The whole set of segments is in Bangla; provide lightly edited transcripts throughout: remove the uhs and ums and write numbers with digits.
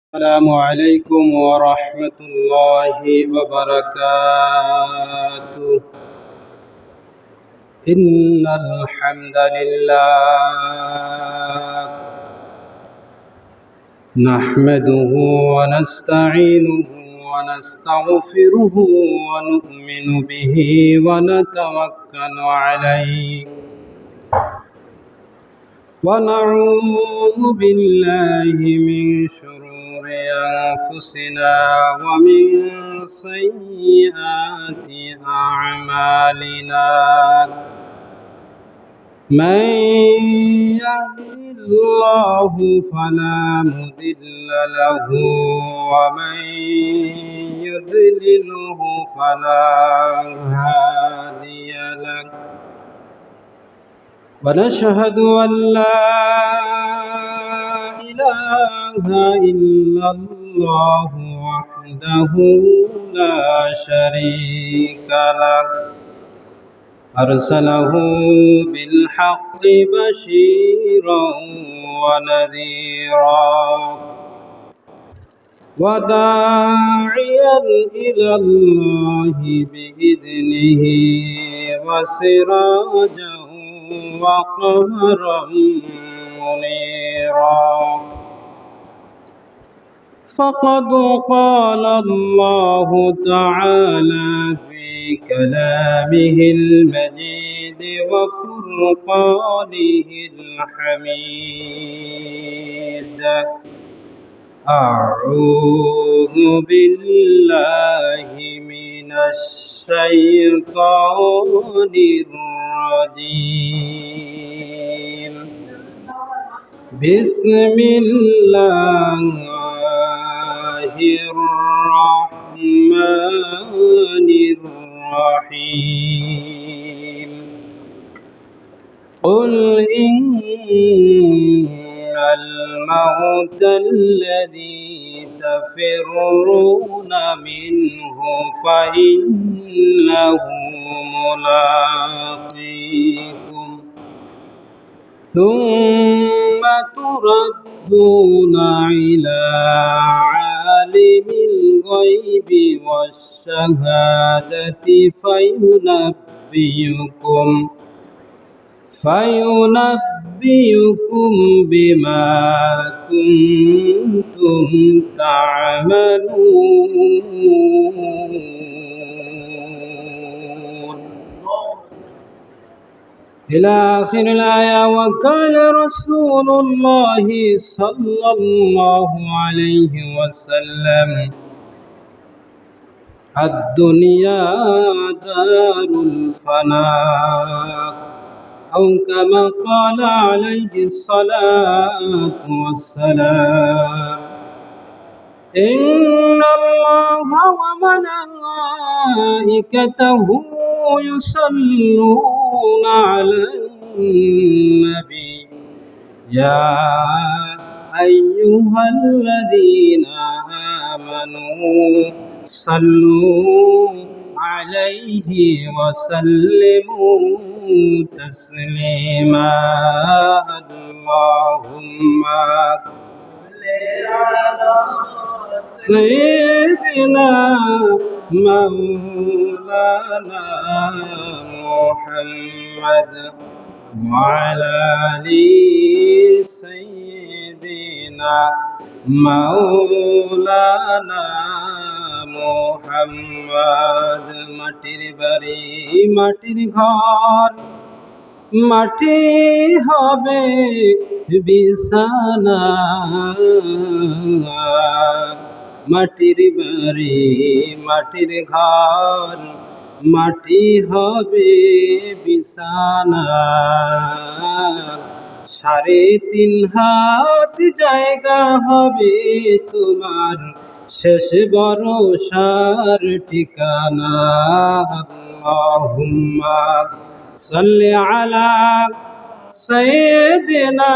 السلام عليكم ورحمة الله وبركاته. إن الحمد لله نحمده ونستعينه ونستغفره ونؤمن به ونتوكل عليه ونعوذ بالله من شرور أنفسنا ومن سيئات أعمالنا. من يهد الله فلا مضل له ومن يضلله فلا هادي له. ونشهد أن لا إله إلا الله وحده لا شريك له أرسله بالحق بشيرا ونذيرا وداعيا إلى الله بإذنه وسراجا وقمرا منيرا. فقد قال الله تعالى في كلامه المجيد وفرقانه الحميد: أعوذ بالله من الشيطان الرجيم. بسم الله الرحمن الرحيم. قل إن الموت الذي تفرون منه فإنه ملاقيكم ثم تردون إلى عالم الغيب والشهادة فينبئكم بما كنتم تعملون. إلى آخر الآية. وقال رسول الله صلى الله عليه وسلم: الدنيا دار الفناء، أو كما قال عليه الصلاة والسلام. إن الله وملائكته يصلون على النبي يا أيها الذين آمنوا صلوا عليه وسلموا تسليما. اللهم صل على سيدنا مولانا محمد وعلى آل سيدنا مولانا মোহাম্মদ। মাটির বাড়ি মাটির ঘর, মাটি হবে বিছানা। মাটির বাড়ি মাটির ঘর, মাটি হবে বিছানা। 3.5 হাত জায়গা হবে তোমার শেষ ভরসার ঠিকানা। আল্লাহুম্মা সাল্লি আলা সাইয়্যিদিনা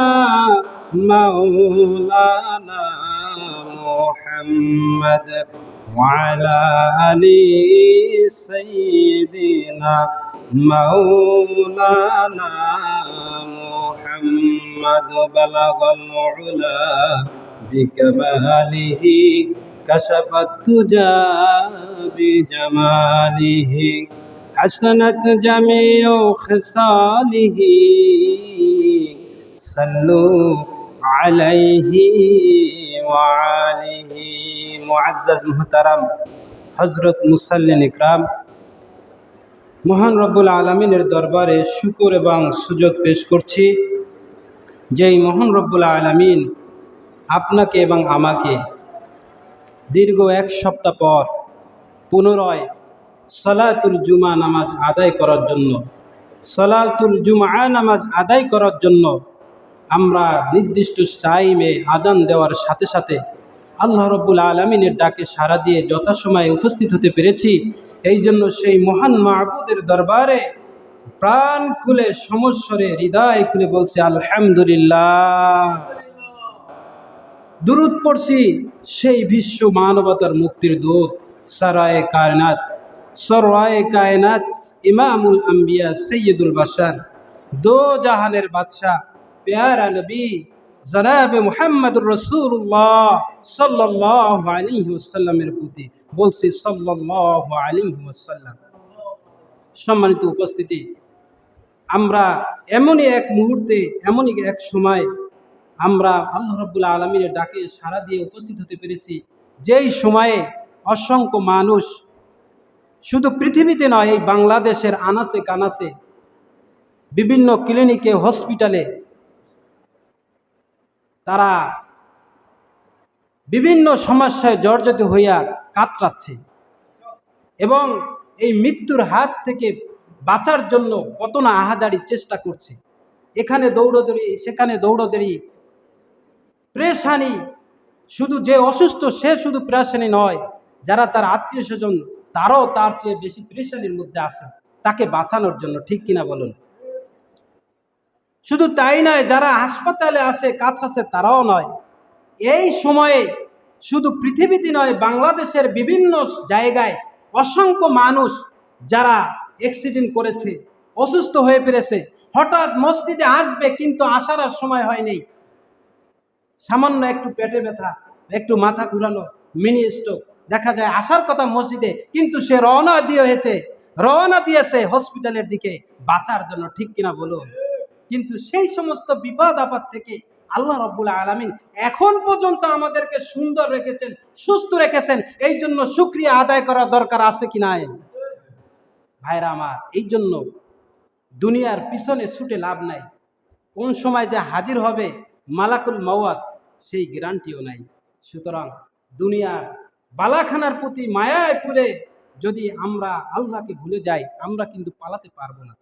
মাওলানা মুহাম্মদ ওয়া আলা আলি সাইয়্যিদিনা মাওলানা মুহাম্মদ। বালাগাল উলা بكماله كشف الدجى بجماله حسنت جميع خصاله صلوا عليه وآله মুআজ্জাজ মুহতারাম হযরত মুসাল্লিন ইকরাম, মহান রব্বুল আলামিনের দরবারে শুকর এবং সুজুদ পেশ করছি। যেই মহান রব্বুল আলামিন আপনাকে এবং আমাকে দীর্ঘ এক সপ্তাহ পর পুনরায় সালাতুল জুমা নামাজ আদায় করার জন্য নামাজ আদায় করার জন্য আমরা নির্দিষ্ট টাইমে আজান দেওয়ার সাথে সাথে আল্লাহ রব্বুল আলামিনের ডাকে সাড়া দিয়ে যথাসময়ে উপস্থিত হতে পেরেছি। এই জন্য সেই মহান মাবুদের দরবারে প্রাণ খুলে সমস্বরে হৃদয় খুলে বলছি আলহামদুলিল্লাহ। দুরূদ পড়ছি সেই বিশ্ব মানবতার মুক্তির দূত সরায়ে কায়নাত ইমামুল আম্বিয়া সৈয়দুল বাশার দো জাহানের বাদশাহ প্যারা নবী জনাবে মুহাম্মদুর রাসূলুল্লাহ সাল্লাল্লাহু আলাইহি ওয়াসাল্লামের প্রতি বলছি সাল্লাল্লাহু আলাইহি ওয়াসাল্লাম। সম্মানিত উপস্থিতি, আমরা এমনই এক মুহূর্তে, এমনই এক সময় আমরা আল্লাহ রাব্বুল আলামিনের ডাকে সাড়া দিয়ে উপস্থিত হতে পেরেছি, যেই সময়ে অসংখ্য মানুষ শুধু পৃথিবীতে নয়, এই বাংলাদেশের আনাচে কানাচে বিভিন্ন ক্লিনিকে, হসপিটালে তারা বিভিন্ন সমস্যায় জর্জরিত হইয়া কাতরাচ্ছে এবং এই মৃত্যুর হাত থেকে বাঁচার জন্য কত না আহাজারি চেষ্টা করছে। এখানে দৌড়দৌড়ি, সেখানে দৌড়দৌড়ি, প্রেশানি। শুধু যে অসুস্থ সে শুধু প্রেশানি নয়, যারা তার আত্মীয় স্বজন তারাও তার চেয়ে বেশি প্রেশানির মধ্যে আছে তাকে বাঁচানোর জন্য, ঠিক কিনা বলুন? শুধু তাই নয়, যারা হাসপাতালে আসে কাতরাচ্ছে তারাও নয়। এই সময়ে শুধু পৃথিবীতে নয়, বাংলাদেশের বিভিন্ন জায়গায় অসংখ্য মানুষ যারা অ্যাক্সিডেন্ট করেছে, অসুস্থ হয়ে পড়েছে, হঠাৎ মসজিদে আসবে কিন্তু আসার আর সময় হয়নি, সামান্য একটু পেটে ব্যথা, একটু মাথা ঘুরানো, মিনি স্ট্রোক, দেখা যায় আসার কথা মসজিদে কিন্তু সে রওনা দিয়েছে হসপিটালের দিকে বাঁচার জন্য, ঠিক কিনা বলুন? কিন্তু সেই সমস্ত বিপদ আপদ থেকে আল্লাহ রাব্বুল আলামিন এখন পর্যন্ত আমাদেরকে সুন্দর রেখেছেন, সুস্থ রেখেছেন। এই জন্য শুকরিয়া আদায় করার দরকার আছে কি নাই ভাইরা আমার? এই জন্য দুনিয়ার পিছনে ছুটে লাভ নাই। কোন সময় যে হাজির হবে মালাকুল মওয়াত সেই গ্যারান্টিও নাই। সুতরাং দুনিয়ার বালাখানার প্রতি মায়ায় পড়ে যদি আমরা আল্লাহকে ভুলে যাই, আমরা কিন্তু পালাতে পারবো না।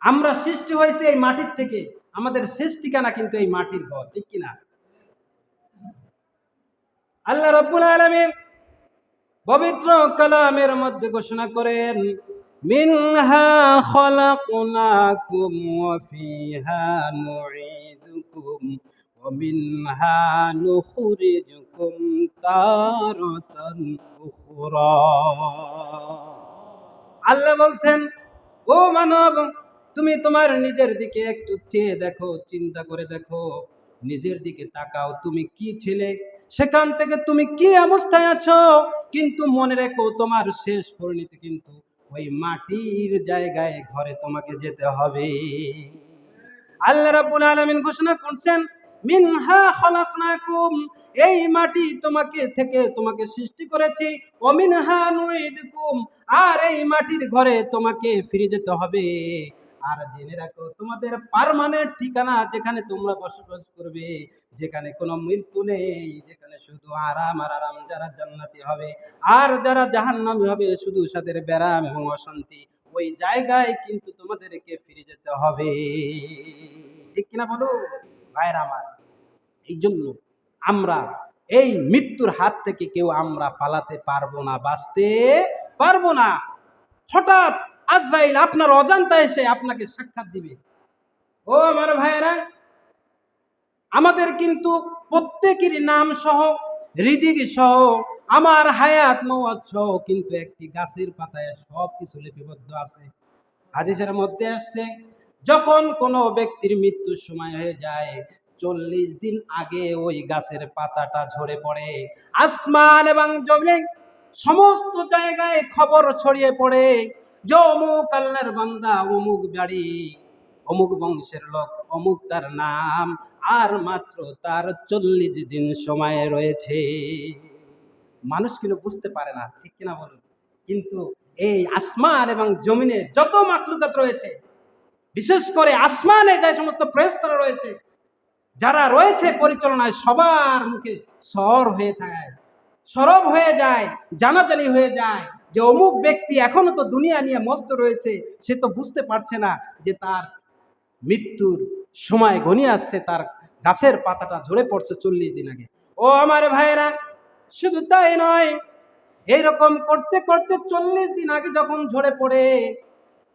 আমরা সৃষ্টি হয়েছে এই মাটির থেকে, আমাদের শেষ ঠিকানা কিন্তু এই মাটির ঘর, ঠিক কিনা? আল্লাহ রাব্বুল আলামিন পবিত্র কালামের মধ্যে ঘোষণা করেন, মিনহা খালাকনাকুম ওয়া ফিহা নুঈদুকুম ওয়া মিনহা নুখরিজুকুম তারাতান উখরা। আল্লাহ বলছেন, ও মানব, তুমি তোমার নিজের দিকে একটু চেয়ে দেখো, চিন্তা করে দেখো, নিজের দিকে তাকাও, তুমি কি ছিলে, সেখান থেকে তুমি কি অবস্থায় আছো। কিন্তু মনে রেখো, তোমার শেষ পরিণতি কিন্তু ওই মাটির জায়গায়, ঘরে তোমাকে যেতে হবে। আল্লাহ রাব্বুল আলামিন ঘোষণা করছেন, মিনহা খালাকনাকুম, এই মাটি তোমাকে সৃষ্টি করেছি, ওয়া মিনহা নুঈদুকুম, আর এই মাটির ঘরে তোমাকে ফিরে যেতে হবে। আর জেনে রাখো, তোমাদের পার্মানেন্ট ঠিকানা যেখানে তোমরা বসবাস করবে, যেখানে কোনো মৃত্যু নেই, যেখানে শুধু আরাম আর আরাম, যারা জান্নাতি হবে আর যারা জাহান্নামী হবে, শুধু সাদের ব্যারাম এবং অশান্তি, ওই জায়গায় কিন্তু তোমাদেরকে ফিরে যেতে হবে, ঠিক কিনা বলো ভাইরা আমার? এই জন্য আমরা এই মৃত্যুর হাত থেকে কেউ আমরা পালাতে পারবো না, বাঁচতে পারবো না। হঠাৎ আজরাইল আপনার অজান্তে এসে আপনাকে সাক্ষাৎ দিবে। ও আমার ভাইয়েরা, আমাদের কিন্তু প্রত্যেকেরই নাম সহ, রিজিক সহ, আমার হায়াত মওয়াত সহ কিন্তু একটি গাছের পাতায় সব কিছু লিপিবদ্ধ আছে। হাদিসের মধ্যে আসছে, যখন কোনো ব্যক্তির মৃত্যুর সময় হয়ে যায়, 40 দিন আগে ওই গাছের পাতাটা ঝরে পড়ে। আসমান এবং জমিন সমস্ত জায়গায় খবর ছড়িয়ে পড়ে যে অমুক আল্লাহর বান্দা, অমুক বাড়ি, অমুক বংশের লোক, অমুক তার নাম, আর মাত্র তার 40 দিন সময় রয়েছে। মানুষ কিন্তু বুঝতে পারে না, ঠিক কিনা বলুন? কিন্তু এই আসমান এবং জমিনে যত মাখলুকাত রয়েছে, বিশেষ করে আসমানে যে সমস্ত ফেরেশতারা রয়েছে, যারা রয়েছে পরিচালনায়, সবার মুখে সরব হয়ে যায়, জানাজানি হয়ে যায় যে অমুক ব্যক্তি এখনো তো দুনিয়া নিয়ে মস্ত রয়েছে, সে তো বুঝতে পারছে না যে তার মৃত্যুর সময় ঘনিয়ে আসছে, তার গাছের পাতাটা ঝরে পড়ছে 40 দিন আগে। ও আমার ভাইরা, শুধু তাই নয়, এইরকম করতে করতে 40 দিন আগে যখন ঝরে পড়ে,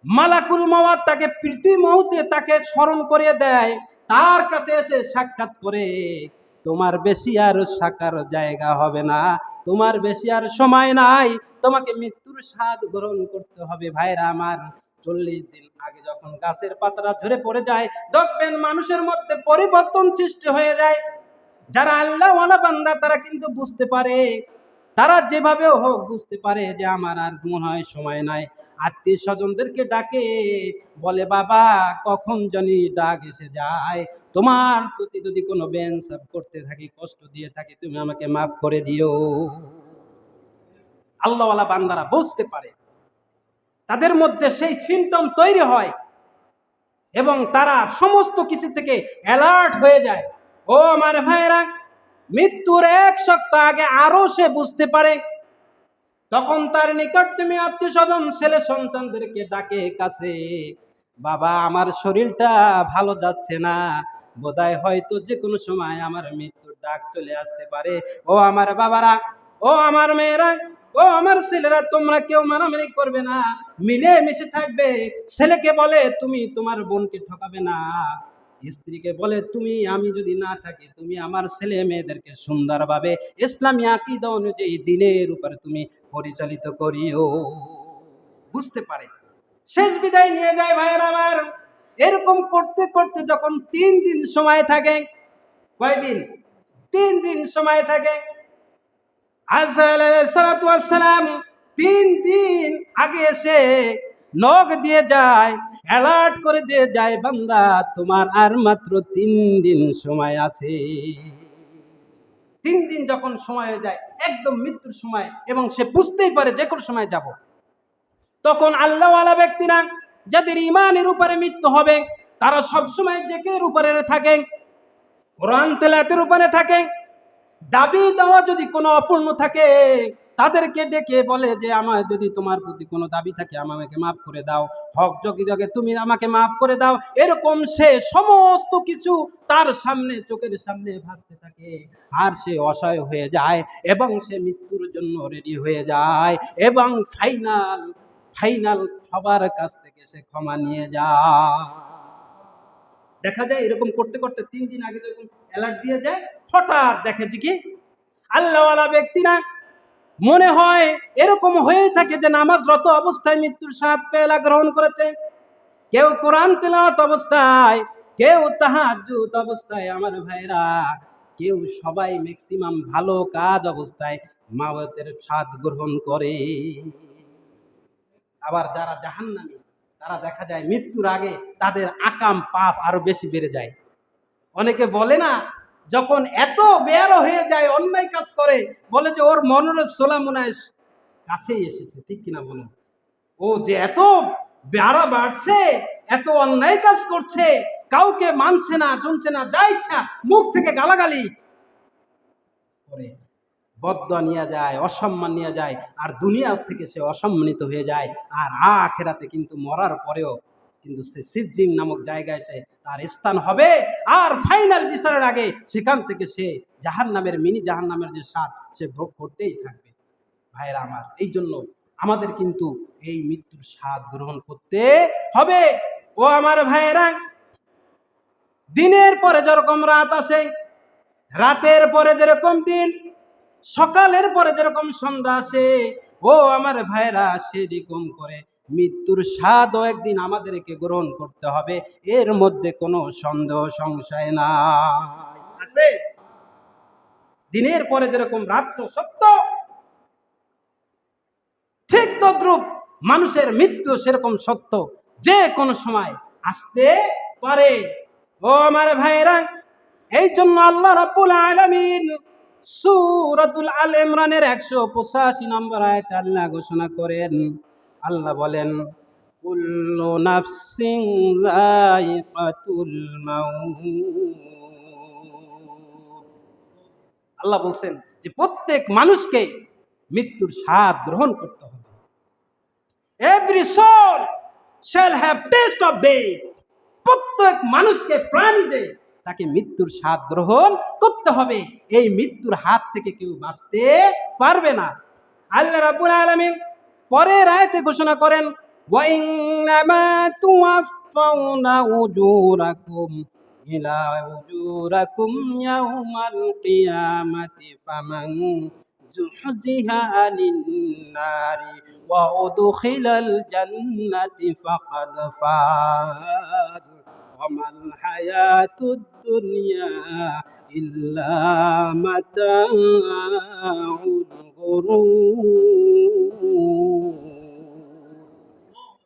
মালাকুল মওত তাকে প্রতি মুহূর্তে তাকে স্মরণ করিয়ে দেয়, তার কাছে এসে সাক্ষাৎ করে, তোমার বেশি আর সাকার জায়গা হবে না, তোমার বেশি আর সময় নাই, তোমাকে মৃত্যুর স্বাদ গ্রহণ করতে হবে। ভাইরা আমার, 40 দিন আগে যখন গাছের পাতাটা ঝরে পড়ে যায়, দেখবেন মানুষের মধ্যে পরিবর্তন সৃষ্টি হয়ে যায়। যারা আল্লাহওয়ালা বান্দা তারা কিন্তু বুঝতে পারে, তারা যেভাবে হোক বুঝতে পারে যে আমার আর মনে হয় সময় নাই। আত্মীয় স্বজনদেরকে ডাকে, বলে বাবা কখন জানি ডাক এসে যায়, তোমার প্রতি যদি কোনো বেইনসাফ করতে থাকি, কষ্ট দিয়ে থাকি, তুমি আমাকে মাফ করে দিও। আল্লাহওয়ালা বান্দারা বুঝতে পারে, তাদের মধ্যে সেই সিম্পটম তৈরি হয় এবং তারা সমস্ত কিছু থেকে অ্যালার্ট হয়ে যায়। ও আমার ভাইরা, মৃত্যুর 1 সপ্তাহ আগে আরো সে বুঝতে পারে, তখন তার নিকট তুমি আত্মীয় স্বজন ছেলে সন্তানদেরকে ডাকে কাছে, বাবা আমার শরীরটা ভালো যাচ্ছে না, বোধহয় হয়তো যে কোনো সময় আমার মৃত্যুর ডাক চলে আসতে পারে। ও আমার বাবারা, ও আমার মেয়েরা, ও আমার ছেলেরা, তোমরা কেউ মানামানি করবে না, মিলে মিশে থাকবে। ছেলেকে বলে তুমি তোমার বোনকে ঠকাবে না, স্ত্রীকে বলে তুমি, আমি যদি না থাকি তুমি আমার ছেলে মেয়েদেরকে সুন্দরভাবে ইসলামী আকীদা অনুযায়ী দ্বীনের উপরে তুমি পরিচালিত করিও। বুঝতে পারে, শেষ বিদায় নিয়ে যায়। ভাইয়ের আমার, এরকম করতে করতে যখন 3 দিন সময় থাকে, কয়দিন? 3 দিন সময় থাকে। আলাইহিসসালাম 3 দিন আগে এসে নখ দিয়ে যায়, অ্যালার্ট করে দিয়ে যায়, বান্দা তোমার আর মাত্র 3 দিন সময় আছে। 3 দিন যখন সময় হয়ে যায়, একদম মৃত্যুর সময়, এবং সে বুঝতেই পারে যে কোনো সময় যাব, তখন আল্লাহওয়ালা ব্যক্তিরা যাদের ঈমানের উপরে মৃত্যু হবে, তারা সবসময় জিকিরের উপরে থাকে, কোরআন তেলাওয়াতের উপরে থাকে। দাবি দেওয়া যদি কোনো অপূর্ণ থাকে, তাদেরকে ডেকে বলে যে আমার যদি তোমার প্রতি কোনো দাবি থাকে আমাকে মাফ করে দাও, হক যদি থাকে তুমি আমাকে মাফ করে দাও। এরকম সে সমস্ত কিছু তার সামনে, চোখের সামনে ভাসতে থাকে, আর সে অসহায় হয়ে যায় এবং সে মৃত্যুর জন্য রেডি হয়ে যায়, এবং ফাইনাল সবার কাছ থেকে সে ক্ষমা নিয়ে যায়। দেখা যায় এরকম করতে করতে 3 দিন আগে যখন অ্যালার্ট দিয়ে যায়, হঠাৎ দেখে যে কি আল্লাহওয়ালা ব্যক্তিরা, মনে হয় এরকম হয়েই থাকে যে নামাজরত অবস্থায় মৃত্যুর স্বাদ পেলা গ্রহণ করেছে, কেউ কোরআন তেলাওয়াত অবস্থায়, কেউ তাহাজ্জুদ অবস্থায়, আমার ভাইরা, কেউ সবাই ম্যাক্সিমাম ভালো কাজ অবস্থায় মাওয়াতের স্বাদ গ্রহণ করে। আবার যারা জাহান্নামী, তারা দেখা যায় মৃত্যুর আগে তাদের আকাম পাপ আরো বেশি বেড়ে যায়। অনেকে বলে না, যখন এত বেয়ারো হয়ে যায়, অন্যায় কাজ করে, বলে যে ওর মনের সোলা মনে হয় কাছেই এসেছে, ঠিক কিনা বলুন? ও যে এত বেয়ারা বাড়ছে, এত অন্যায় কাজ করছে, কাউকে মানছে না, শুনছে না, যা ইচ্ছা মুখ থেকে গালাগালি করে, বদদোয়া নিয়ে যায়, অসম্মান নিয়ে যায়, আর দুনিয়া থেকে সে অসম্মানিত হয়ে যায়। আর আখিরাতে কিন্তু মরার পরেও কিন্তু সে সিজ্জিন নামক জায়গায় সে তার স্থান হবে, আর ফাইনাল বিচারের আগে সেখান থেকে সে জাহান্নামের, মিনি জাহান্নামের যে স্বাদ, সে ভোগ করতেই থাকবে। ভাইরা আমার, এই জন্য আমাদের কিন্তু এই মৃত্যুর স্বাদ গ্রহণ করতে হবে। ও আমার ভাইয়েরা, দিনের পরে যেরকম রাত আসে, রাতের পরে যেরকম দিন, সকালের পরে যেরকম সন্ধ্যা আসে, ও আমার ভাইরা সেরকম করে মৃত্যুর স্বাদও একদিন আমাদেরকে গ্রহণ করতে হবে, এর মধ্যে কোনো সন্দেহ সংশয় নাই। আছে দিনের পরে যেরকম রাত্র সত্য, ঠিক তদ্রূপ মানুষের মৃত্যু সেরকম সত্য, যে কোনো সময় আসতে পারে। ও আমার ভাইরা, এই জন্য আল্লাহ রাব্বুল আলামিন সূরাতুল আল ইমরানের 185 নম্বর আয়াতে আল্লাহ ঘোষণা করেন, আল্লাহ বলেন, কুল্লু নাফসিন যায়িকাতুল মাউত। আল্লাহ বলছেন যে প্রত্যেক মানুষকে মৃত্যুর স্বাদ গ্রহণ করতে হবে। Every soul shall have taste of death. প্রত্যেক মানুষকে, প্রাণী যে, তাকে মৃত্যুর স্বাদ গ্রহণ করতে হবে। এই মৃত্যুর হাত থেকে কেউ বাঁচতে পারবে না। আল্লাহ রাব্বুল আলামিন পরের আয়াতে ঘোষণা করেন, ওয়া ইন্নামা তুওয়াফাউনা উজুরাকুম ইলা উজুরাকুম ইয়াউমাল কিয়ামাতি ফামান যুহজিহা আনিন নারি ওয়া উদখিলাল জান্নাতি ফাকাদ ফাজ ওয়া মাল হায়াতুদ দুনিয়া ইল্লা মাতাউল গুরুর।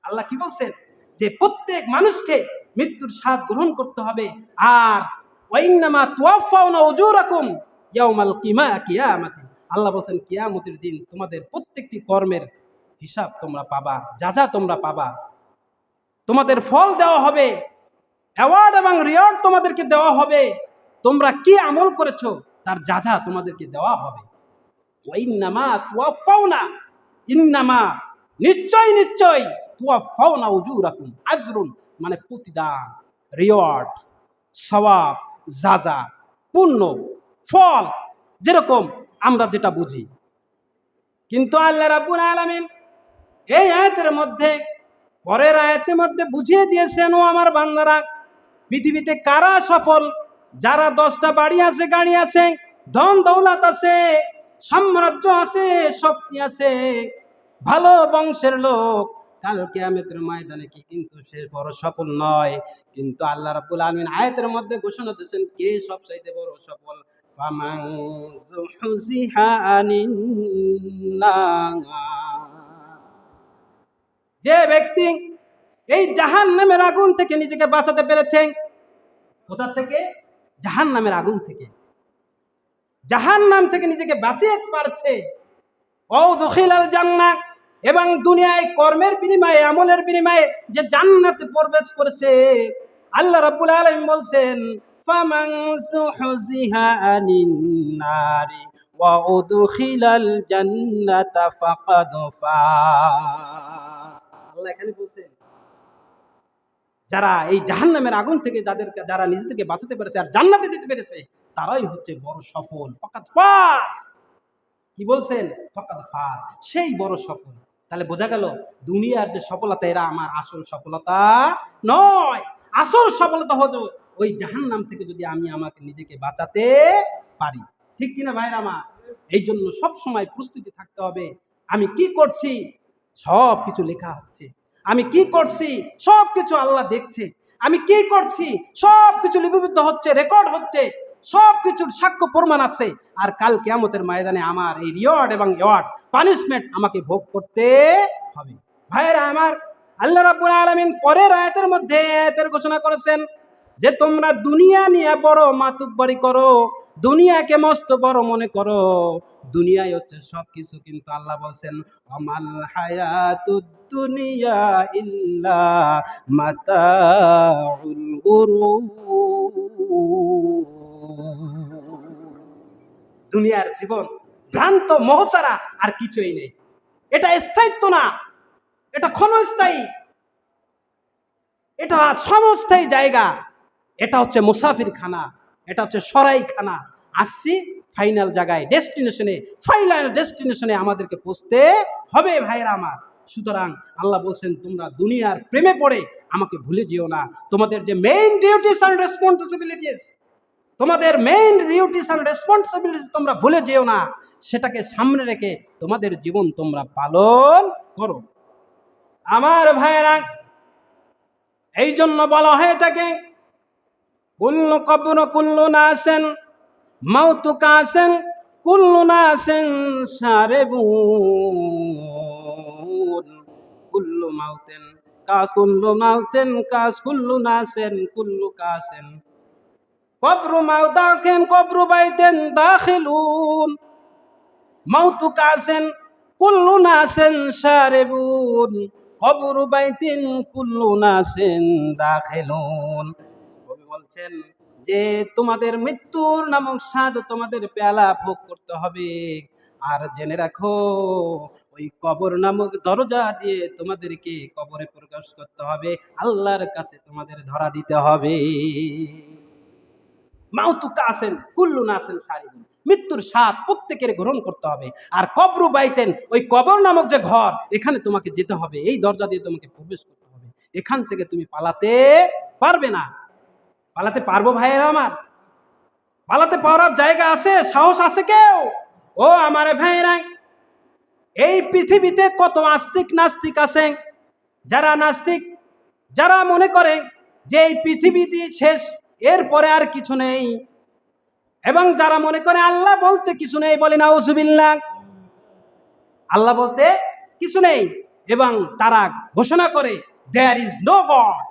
আল্লাহ কি বলছেন যে প্রত্যেক মানুষকে মৃত্যুর স্বাদ গ্রহণ করতে হবে। আর ওয়াইন্নামা তুওয়াফাউনা উজুরাকুম ইয়াউমাল কিয়ামাতি, আল্লাহ বলছেন কিয়ামতের দিন তোমাদের প্রত্যেকটি কর্মের হিসাব তোমরা পাবা, যা যা তোমরা পাবা, তোমাদের ফল দেওয়া হবে, অ্যাওয়ার্ড এবং রিওয়ার্ড তোমাদেরকে দেওয়া হবে। তোমরা কি আমল করেছো তার যা যা তোমাদেরকে দেওয়া হবে। ওয়াইন্নামা তুওয়াফাউনা, ইন্নামা নিশ্চয় নিশ্চয়, তুওয়াফাউনা উজুরাকুম, আজরুন মানে প্রতিদান, রিওয়ার্ড, সওয়াব, যাজা, পুণ্য, ফল, যেরকম আমরা যেটা বুঝি। কিন্তু আল্লাহ রাব্বুল আলামিন এই আয়াতের মধ্যে, পরের আয়াতের মধ্যে বুঝিয়ে দিয়েছেন, ও আমার বান্দারা, পৃথিবীতে কারা সফল? যারা 10টা বাড়ি আছে, গাড়ি আছে, ধন দৌলত আছে, সাম্রাজ্য আছে, শক্তি আছে, ভালো বংশের লোক, কাল কিয়ামতের ময়দানে কি কিন্তু সে বড় সফল নয়। কিন্তু আল্লাহ রাব্বুল আলামিন আয়াতের মধ্যে ঘোষণা দিয়েছেন কে সবচাইতে বড় সফল। ফামান যুহজিহা আনিন নার, যে ব্যক্তি এই জাহান্নামের আগুন থেকে নিজেকে বাঁচাতে পেরেছে। কোথা থেকে? জাহান্নামের আগুন থেকে। জাহান্নাম থেকে নিজেকে বাঁচিয়ে পারছে। ও দুখিলাল জান্নাত, এবং দুনিয়ায় কর্মের বিনিময়ে, আমলের বিনিময়ে যে জান্নাতে প্রবেশ করেছে। আল্লাহ রাব্বুল আলামিন বলছেন, ফামান যুহজিহা আনিন নারি ওয়া উদখিলাল জান্নাতা ফাকাদ ফাজ। আল্লাহ এখানে বলছেন যারা এই জাহান্নামের আগুন থেকে যারা নিজেদেরকে বাঁচাতে পেরেছে আর জান্নাতে দিতে পেরেছে, তারাই হচ্ছে বড় সফল। ফাকাদ ফাজ, কি বলছেন? ফাকাদ ফাজ, সেই বড় সফল। তাহলে বোঝা গেল দুনিয়ার যে সফলতা, এরা আমার আসল সফলতা নয়। আসল সফলতা হচ্ছে ওই জাহান্নাম থেকে যদি আমি আমাকে নিজেকে বাঁচাতে পারি। ঠিক কিনা ভাইরা আমার? এই জন্য সব সময় প্রস্তুতি থাকতে হবে। আমি কি করছি সব কিছু লেখা হচ্ছে, আমি কি করছি সব কিছু আল্লাহ দেখছে, আমি কি করছি সব কিছু লিপিবদ্ধ হচ্ছে, রেকর্ড হচ্ছে, সব কিছুর সাক্ষ্য প্রমাণ আছে। আর কাল কিয়ামতের ময়দানে আমার এই রিওয়ার্ড এবং অ্যাওয়ার্ড, পানিশমেন্ট আমাকে ভোগ করতে হবে। ভাইরা আমার, আল্লাহ রাব্বুল আলামিন পরের আয়াতের মধ্যে আয়াতের ঘোষণা করেছেন যে তোমরা দুনিয়া নিয়ে বড় মাতুব্বরি করো, দুনিয়াকে মস্ত বড় মনে করো, দুনিয়াই হচ্ছে সবকিছু। কিন্তু আল্লাহ বলছেন, আমাল হায়াতুদ দুনিয়া ইল্লা মাতাউল গুরুর। দুনিয়ার জীবন ভ্রান্ত মোহ ছাড়া আর কিছুই নেই। এটা স্থায়িত্ব না, এটা ক্ষণস্থায়ী, এটা সমস্থায়ী জায়গা। এটা হচ্ছে মুসাফির খানা, এটা হচ্ছে সরাই খানা। আসছি ফাইনাল জায়গায়, ডেস্টিনেশনে, ফাইনাল ডেস্টিনেশনে আমাদেরকে পৌঁছতে হবে ভাইরা আমার। সুতরাং আল্লাহ বলছেন তোমরা দুনিয়ার প্রেমে পড়ে আমাকে ভুলে যেও না। তোমাদের যে মেইন ডিউটিস এন্ড রেসপন্সিবিলিটিস, তোমাদের মেইন ডিউটিস এন্ড রেসপন্সিবিলিটিস তোমরা ভুলে যেও না। সেটাকে সামনে রেখে তোমাদের জীবন তোমরা পালন করো। আমার ভাইয়েরা, এই জন্য বলা হয়ে থাকে কুল্লু কবর কুল্লু নাসেন মাউতু কাসেন কুল্লু নাসেন সারেবুন কুল্লু মাউতেন কাস কুল্লু মাউতেন কাস কুল্লু নাসেন কুল্লু কাসেন কবরু মাউদাকেন কবরু বাইতেন দাখিলুন মাউতু কাসেন কুল্লু নাসেন সারেবুন কবরু বাইতিন কুল্লু নাসেন দাখিলুন। কবি বলছেন যে তোমাদের মৃত্যুর নামক স্বাদ তোমাদের পেয়ালা ভোগ করতে হবে, আর জেনে রাখো ওই কবর নামক দরজা দিয়ে তোমাদেরকে কবরে প্রকাশ করতে হবে, আল্লাহর কাছে তোমাদের ধরা দিতে হবে। মাউতু কাসেন কুল্লু নাসেন সারিবুন, মৃত্যুর স্বাদ প্রত্যেকের গ্রহণ করতে হবে। আর কবরু বাইতেন, ওই কবর নামক যে ঘর, এখানে তোমাকে যেতে হবে, এই দরজা দিয়ে তোমাকে প্রবেশ করতে হবে, এখান থেকে তুমি পালাতে পারবে না। পালাতে পারবো ভাইয়েরা আমার? পালাতে পারার জায়গা আছে, সাহস আছে কেউ? ও আমার ভাইয়েরা, এই পৃথিবীতে কত আস্তিক নাস্তিক আছে। যারা নাস্তিক, যারা মনে করে যে এই পৃথিবীতে শেষ, এরপরে আর কিছু নেই, এবং যারা মনে করে আল্লাহ বলতে কিছু নেই, বলি নাউজুবিল্লাহ, আল্লাহ বলতে কিছু নেই, এবং তারা ঘোষণা করে দেয়ার ইজ নো গড,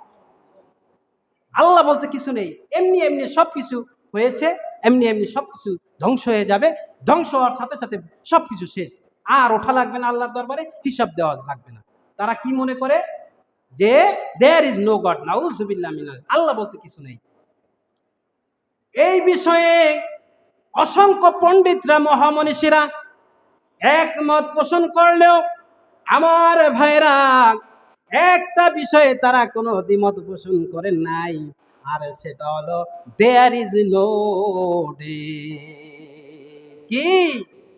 আল্লাহ বলতে কিছু নেই, এমনি এমনি সবকিছু হয়েছে, এমনি এমনি সবকিছু ধ্বংস হয়ে যাবে, ধ্বংস হওয়ার সাথে সাথে সবকিছু শেষ, আর ওঠা লাগবে না আল্লাহর দরবারে, হিসাব দেওয়া লাগবে না। তারা কি মনে করে যে দেয়ার ইজ নো গড, নাউজুবিল্লাহ মিনাল, আল্লাহ বলতে কিছু নেই। এই বিষয়ে অসংখ্য পণ্ডিতরা, মহামনীষীরা একমত পোষণ করলেও আমার ভাইরা একটা বিষয়ে তারা কোনো দ্বিমত পোষণ করেন নাই, আর সেটা হলো দেয়ার ইজ নো ডেথ। কি?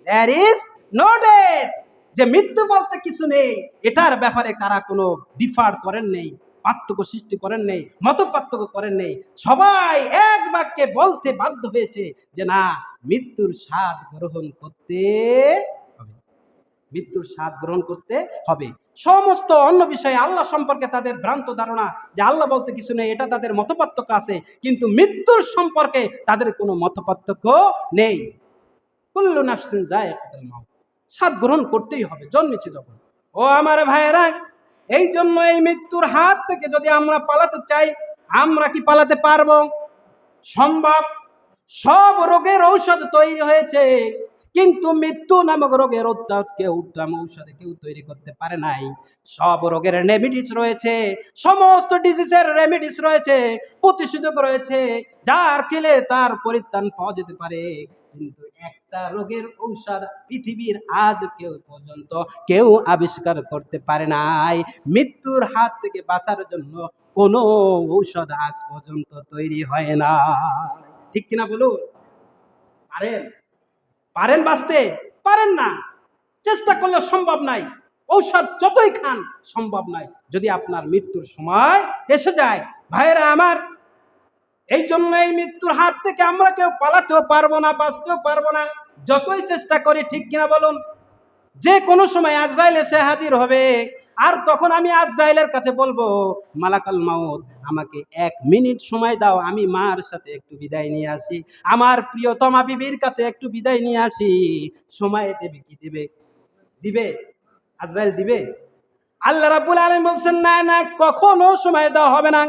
দেয়ার ইজ নো ডেথ, যে মৃত্যু বলতে কিছু নেই, এটার ব্যাপারে তারা কোনো ডিফার করেন নেই, পার্থক্য সৃষ্টি করেন নেই, মত পার্থক্য করেন নেই, সবাই এক বাক্যে বলতে বাধ্য হয়েছে যে না, মৃত্যুর স্বাদ গ্রহণ করতে হবে, মৃত্যুর স্বাদ গ্রহণ করতে হবে। সমস্ত অন্য বিষয়ে আল্লাহ সম্পর্কে তাদের ভ্রান্ত ধারণা যে আল্লাহ বলতে কিছু নেই, এটা তাদের মতপার্থক্য আছে, কিন্তু মৃত্যুর সম্পর্কে তাদের কোনো মতপার্থক্য নেই। কুল্লু নাফসিন যায়কাতুল মাউত, স্বাদ গ্রহণ করতেই হবে জন্মেছি যখন। ও আমার ভাইয়েরা, এই জন্য এই মৃত্যুর হাত থেকে যদি আমরা পালাতে চাই, আমরা কি পালাতে পারবো? সম্ভব। সব রোগের ঔষধ তৈরি হয়েছে, কিন্তু মৃত্যু নামক রোগের উত্তম ঔষধ কেউ তৈরি করতে পারে নাই। সব রোগের রেমিডিস রয়েছে, সমস্ত ডিজিজের রেমিডিস রয়েছে, প্রতিষেধক রয়েছে, যার খেলে তার পরিত্রাণ পাওয়া যেতে পারে, কিন্তু একটা রোগের ঔষধ পৃথিবীর আজ কেউ পর্যন্ত কেউ আবিষ্কার করতে পারে নাই। মৃত্যুর হাত থেকে বাঁচার জন্য কোনো ঔষধ আজ পর্যন্ত তৈরি হয় না। ঠিক কিনা বলুন? পারেন? পারেন বাঁচতে? পারেন না, চেষ্টা করলে সম্ভব নাই, ঔষধ যতই খান সম্ভব নাই, যদি আপনার মৃত্যুর সময় এসে যায়। ভাইয়েরা আমার, এই জন্য এই মৃত্যুর হাত থেকে আমরা কেউ পালাতেও পারবো না, বাঁচতেও পারবো না, যতই চেষ্টা করি। ঠিক কিনা বলুন? যে কোনো সময় আজরাইল এসে হাজির হবে, আর তখন আমি আজরাইলের কাছে বলবো, মালাকাল মাউত, আমাকে 1 মিনিট সময় দাও, আমি মার সাথে একটু বিদায় নিয়ে আসি, আমার প্রিয়তমা বিবির কাছে একটু বিদায় নিয়ে আসি। সময় দেবে কি দিবে? দিবে? আজরাইল দিবে? আল্লাহ রাব্বুল আলামিন বলছেন না না, কখনো সময় দেওয়া হবে না।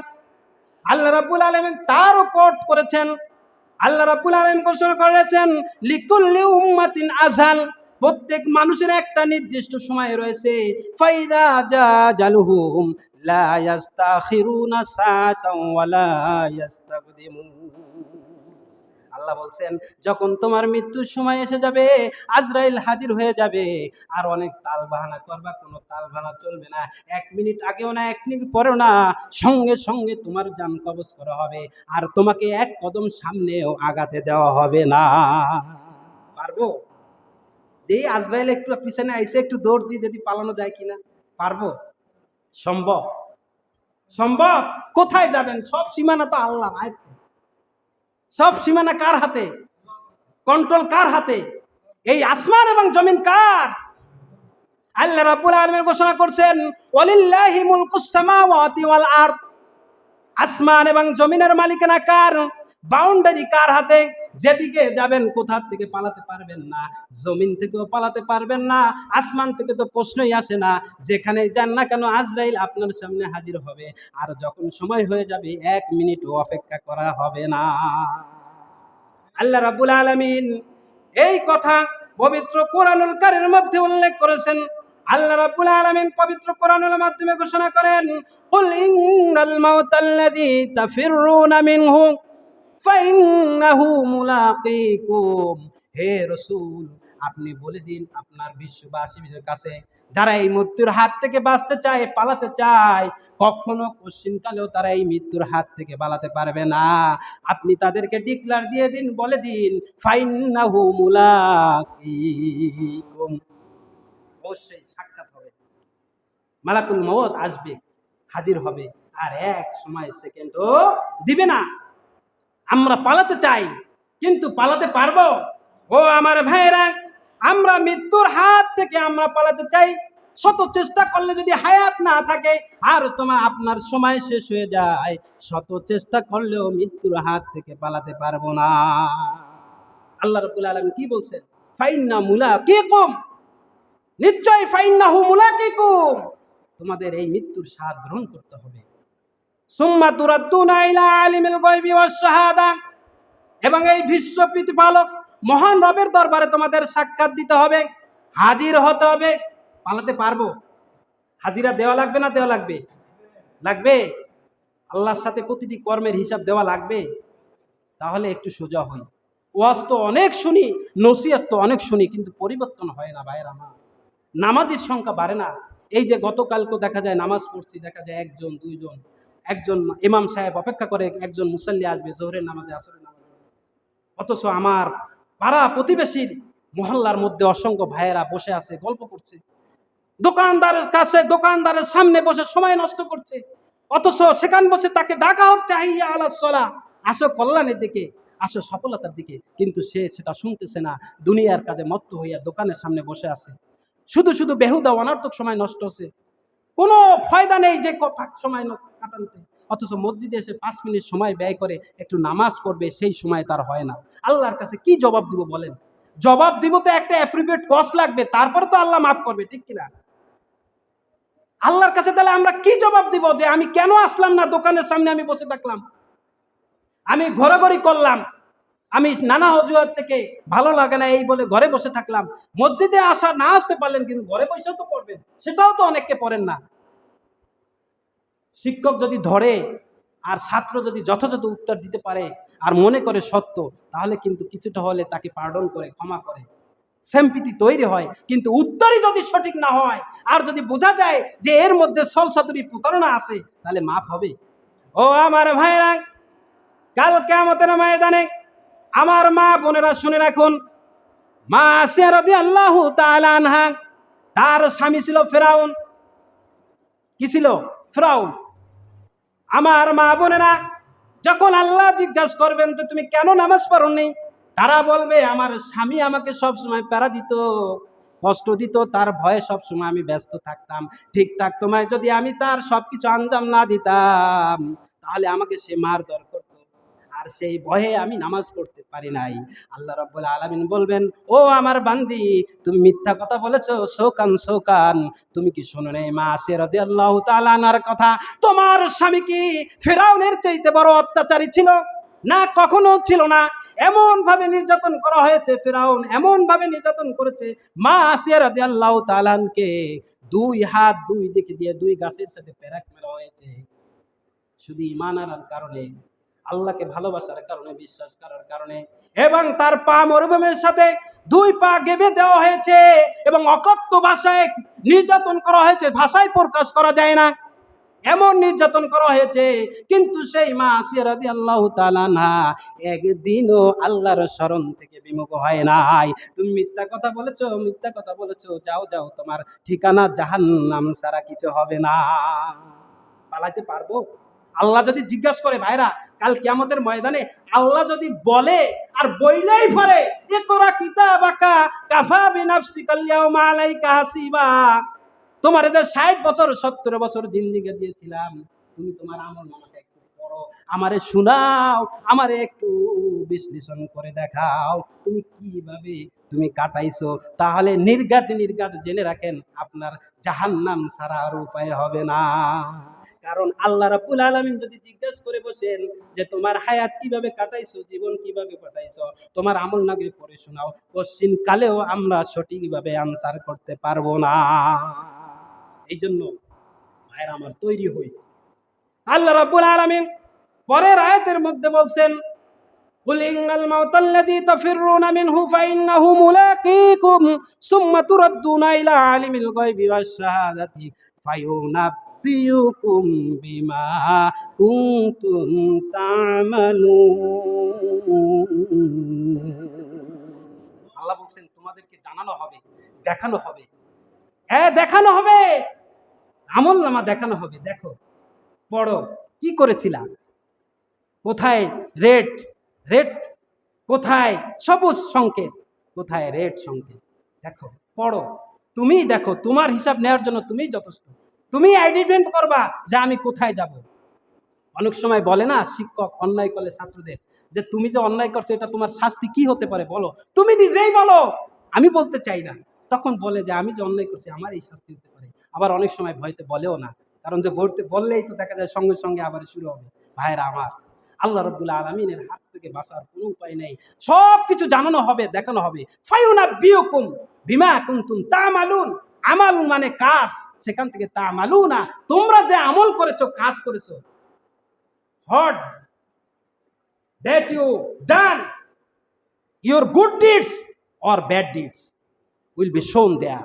আল্লাহ রাব্বুল আলামিন তারও কোট করেছেন। আল্লাহ রাব্বুল আলামিন ঘোষণা করেছেন লিকুল্লি উম্মাতিন আজাল, প্রত্যেক মানুষের একটা নির্দিষ্ট সময় রয়েছে। ফাইদা জালুহুম লা ইস্তাখিরুনা সাআতাও ওয়া লা ইস্তাকদিমুন। আল্লাহ বলছেন যখন তোমার মৃত্যুর সময় এসে যাবে, আজরাইল হাজির হয়ে যাবে, আর অনেক তাল বাহানা করবা, কোনো তাল বাহানা চলবে না। 1 মিনিট আগেও না, 1 মিনিট পরেও না, সঙ্গে সঙ্গে তোমার জান কবজ করা হবে, আর তোমাকে 1 কদম সামনেও আগাতে দেওয়া হবে না। পারবো? যেই আজরাইল একটু পিছনে আইসে, একটু দৌড় দিয়ে যদি পালানো যায় কিনা? পারবো? সম্ভব? সম্ভব? কোথায় যাবেন? সব সীমানা তো আল্লাহর আয়ত্তে। সব সীমানা কার হাতে? কন্ট্রোল কার হাতে? এই আসমান এবং জমিন কার? আল্লাহ রাব্বুল আলামিন ঘোষণা করছেন, ওয়ালিল্লাহি মুলকুস সামাওয়াতি ওয়াল আরদ, আসমান এবং জমিনের মালিকানা কার, বাউন্ডারি কার হাতে। যেদিকে যাবেন কোথা থেকে পালাতে পারবেন না, জমিন থেকেও পালাতে পারবেন না, আসমান থেকে তো প্রশ্নই আসে না। যেখানে যান না কেন আজরাইল আপনার সামনে হাজির হবে, আর যখন সময় হয়ে যাবে 1 মিনিটও অপেক্ষা করা হবে না। আল্লাহ রাব্বুল আলামিন এই কথা পবিত্র কোরআনুল কারীমের মধ্যে উল্লেখ করেছেন। আল্লাহ রাব্বুল আলামিন পবিত্র কোরআনের মাধ্যমে ঘোষণা করেন, কুল ইন্নাল মাউতাল্লাযী তাফিররুনা মিনহু ফাইন্নাহু মুলাকীকুম। হে রাসূল, আপনি বলে দিন আপনার বিশ্ববাসীর কাছে, যারা এই মৃত্যুর হাত থেকে বাঁচতে চায়, পালাতে চায়, কখনো কোশ্চিনকালেও তারা এই মৃত্যুর হাত থেকে পালাতে পারবে না। আপনি তাদেরকে ডিক্লার দিয়ে দিন, বলে দিন, ফাইন্নাহু মুলাকীকুম, অবশ্যই সাক্ষাৎ হবে, মালাকুল মউত আসবে, হাজির হবে, আর এক সময় সেকেন্ডও দিবে না। আমরা পালাতে চাই, কিন্তু পালাতে পারবো? ও আমার ভাইরা, আমরা মৃত্যুর হাত থেকে আমরা পালাতে চাই, শত চেষ্টা করলে যদি হায়াত না থাকে আর আপনার সময় শেষ হয়ে যায়, শত চেষ্টা করলেও মৃত্যুর হাত থেকে পালাতে পারবো না। আল্লাহ রাব্বুল আলামিন কি বলছেন? ফাইন্না মুলাকীকুম, নিশ্চয় ফাইন্নাহু মুলাকীকুম, তোমাদের এই মৃত্যুর স্বাদ গ্রহণ করতে হবে। সুম্মা তুরাদ্দুনা ইলা আলিমিল গায়বি ওয়াশ শাহাদা, এবং এই বিশ্ব প্রতিপালক মহান রবের দরবারে তোমাদের সাক্ষাৎ দিতে হবে, হাজির হতে হবে। পালাতে পারবো? হাজিরা দেওয়া লাগবে না দেওয়া লাগবে? লাগবে। আল্লাহর সাথে প্রতিটি কর্মের হিসাব দেওয়া লাগবে। তাহলে একটু সোজা হই। ওয়াজ তো অনেক শুনি, নসিহত তো অনেক শুনি, কিন্তু পরিবর্তন হয় না ভাইয়ের আমার। নামাজের সংখ্যা বাড়ে না। এই যে গতকালকে দেখা যায় নামাজ পড়ছি, দেখা যায় একজন দুইজন, একজন ইমাম সাহেব অপেক্ষা করে একজন মুসাল্লি আসবে জোহরের নামাজে, আসরের নামাজে, অথচ আমার পাড়া প্রতিবেশীর মহল্লার মধ্যে অসংখ্য ভাইয়েরা বসে আছে, গল্প করছে, দোকানদারের কাছে দোকানদারের সামনে বসে সময় নষ্ট করছে, অথচ সেখান বসে তাকে ডাকা হচ্ছে, হাইয়া আলাস সালাহ, আসো কল্যাণের দিকে, আসো সফলতার দিকে, কিন্তু সে সেটা শুনতেছে না, দুনিয়ার কাজে মত্ত হইয়া দোকানের সামনে বসে আছে। শুধু শুধু বেহুদা অনর্থক সময় নষ্ট হচ্ছে, কোনো ফায়দা নেই যে সময় কাটাতে। অথচ মসজিদে এসে 5 মিনিট সময় ব্যয় করে একটু নামাজ পড়বে, সেই সময় তার হয় না। আল্লাহর কাছে কি জবাব দিব বলেন? জবাব দিব তো একটা অ্যাপ্রোপ্রিয়েট কস্ট লাগবে, তারপরে তো আল্লাহ মাফ করবে, ঠিক কিনা? আল্লাহর কাছে তাহলে আমরা কি জবাব দিব যে আমি কেন আসলাম না, দোকানের সামনে আমি বসে থাকলাম, আমি ঘোরাঘুরি করলাম, আমি নানা অজুহাত থেকে ভালো লাগে না এই বলে ঘরে বসে থাকলাম। মসজিদে আসা না আসতে পারলেন, কিন্তু ঘরে বসেও তো পড়বেন, সেটাও তো অনেককে পড়েন না। শিক্ষক যদি ধরে আর ছাত্র যদি যথাযথ উত্তর দিতে পারে আর মনে করে সত্য, তাহলে কিন্তু কিছুটা হলে তাকে পার্ডন করে, ক্ষমা করে, সিম্পিতি তৈরি হয়। কিন্তু উত্তরই যদি সঠিক না হয় আর যদি বোঝা যায় যে এর মধ্যে ছলচাতুরি প্রতারণা আছে, তাহলে মাফ হবে? ও আমার ভাইরা, কাল কিয়ামতের ময়দানে আমার মা বোনেরা শুনে রাখুন, মা আসিয়া রাদিয়াল্লাহু তাআলা আনহা, তার স্বামী ছিল ফেরাউন। কি ছিল? ফেরাউন। আমার মা বোনেরা যখন আল্লাহ জিজ্ঞাসা করবেন তো তুমি কেন নামাজ পড়োনি, তারা বলবে আমার স্বামী আমাকে সব সময় প্যারা দিত, কষ্ট দিত, তার ভয়ে সব সময় আমি ব্যস্ত থাকতাম। ঠিকঠাক তোমায় যদি আমি তার সবকিছু আঞ্জাম না দিতাম, তাহলে আমাকে সে মারধর করত, আর সেই ভয়ে আমি নামাজ পড়তে পারি নাই। আল্লাহ রাব্বুল আলামিন বলবেন, ও আমার বান্দি, তুমি মিথ্যা কথা বলেছো, শোকান শোকান, তুমি কি শোনো নাই মা আসিয়া রাদিয়াল্লাহু তাআলা আনহার কথা? তোমার স্বামী কি ফিরআউনের চাইতে বড় অত্যাচারী ছিল? না, কখনো ছিল না। এমন ভাবে নির্যাতন করা হয়েছে, ফিরআউন এমন ভাবে নির্যাতন করেছে, মা আসিয়া রাদিয়াল্লাহু তাআলা আনহাকে 2 হাত 2 দিকে দিয়ে 2 গাছের সাথে পেরেক মেরা হয়েছে, শুধু ঈমান আনার কারণে, আল্লাহকে ভালোবাসার কারণে, বিশ্বাস করার কারণে। এবং তার পা মরুভূমির সাথে 2 পা গেঁথে দেওয়া হয়েছে এবং অকথ্য ভাষায় নির্যাতন করা হয়েছে, ভাষায় প্রকাশ করা যায় না, এমন নির্যাতন করা হয়েছে। কিন্তু সেই মা আসিয়া রাদিয়াল্লাহু তাআলা আনহা একদিনও আল্লাহর শরণ থেকে বিমুখ হয় নাই। তুমি মিথ্যা কথা বলেছো, মিথ্যা কথা বলেছো, যাও যাও, তোমার ঠিকানা জাহান্নাম ছাড়া কিছু হবে না। পালাইতে পারবো? আল্লাহ যদি জিজ্ঞাসা করে ভাইরা, কাল কিয়ামতের ময়দানে আল্লাহ যদি বলে আর বইলেই পরে, ইকরা কিতাবাকা কাফা বিনাফসিকাল ইয়াউমা আলাইকা হাসিবা, তোমারে যে 60 বছর 70 বছর জিন্দেগি দিয়েছিলাম, তুমি তোমার আমলনামাটা একটু পড়ো, আমারে শোনাও, আমারে একটু বিশ্লেষণ করে দেখাও তুমি কিভাবে তুমি কাটাইছো। তাহলে নির্ঘাত জেনে রাখেন, আপনার জাহান্নাম ছাড়া আর উপায় হবে না। কারণ আল্লাহ রাব্বুল আলামিন যদি জিজ্ঞাসা করে বসেন যে তোমার হায়াত কিভাবে কাটাইছো, জীবন কিভাবে কাটাইছো, তোমার আমলনামায় পড়ে শোনাও, কোশ্চিন কালেও আমরা সঠিকভাবে আনসার করতে পারবো না। এই জন্য ভাইরা আমার, তৈরি হই। আল্লাহ রাব্বুল আলামিন পরের আয়াতের মধ্যে বলছেন, কুল ইন্নাল মাউতাল্লাযী তাফিররুনা মিনহু ফাইন্নাহু মুলাকীকুম সুম্মা তুরাদ্দুনা ইলা আলিমিল গায়বি ওয়াশ শাহাদাতি ফায়ুনাব্বিউকুম বিমা কুনতুম তা'মালুন। আল্লাহ বলছেন তোমাদেরকে জানানো হবে, দেখানো হবে। হ্যাঁ, দেখানো হবে, আমলনামা দেখানো হবে। দেখো, পড়ো, কি করেছিলা, কোথায় রেড রেড, কোথায় সবুজ সংকেত, কোথায় রেড সংকেত, দেখো, পড়ো। তুমি দেখো, তোমার হিসাব নেওয়ার জন্য তুমি যথেষ্ট। তুমি আইডেন্টিফাই করবা যে আমি কোথায় যাব। অনেক সময় বলে না শিক্ষক অন্যায় করলে ছাত্রদের, যে তুমি যে অন্যায় করছো এটা তোমার শাস্তি কি হতে পারে বলো, তুমি নিজেই বলো, আমি বলতে চাই না। তখন বলে যে আমি যে অন্যায় করছি আমার এই শাস্তি হতে পারে। আবার অনেক সময় ভয়তে বলেও না, কারণ যে বললেই তো দেখা যায় সঙ্গে সঙ্গে আবার শুরু হবে। ভাইরা আমার, আল্লাহ রাব্বুল আলামিনের হাত থেকে বাঁচার কোনো উপায় নেই। সব কিছু জানানো হবে, দেখানো হবে। ফায়ুনাব্বিউকুম বিমা কুনতুম তা'মালুন, আমাল মানে কাজ, সেখান থেকে তা'মালুনা, তোমরা যে আমল করেছো, কাজ করেছো, what that you done, your good deeds or bad deeds will be shown there,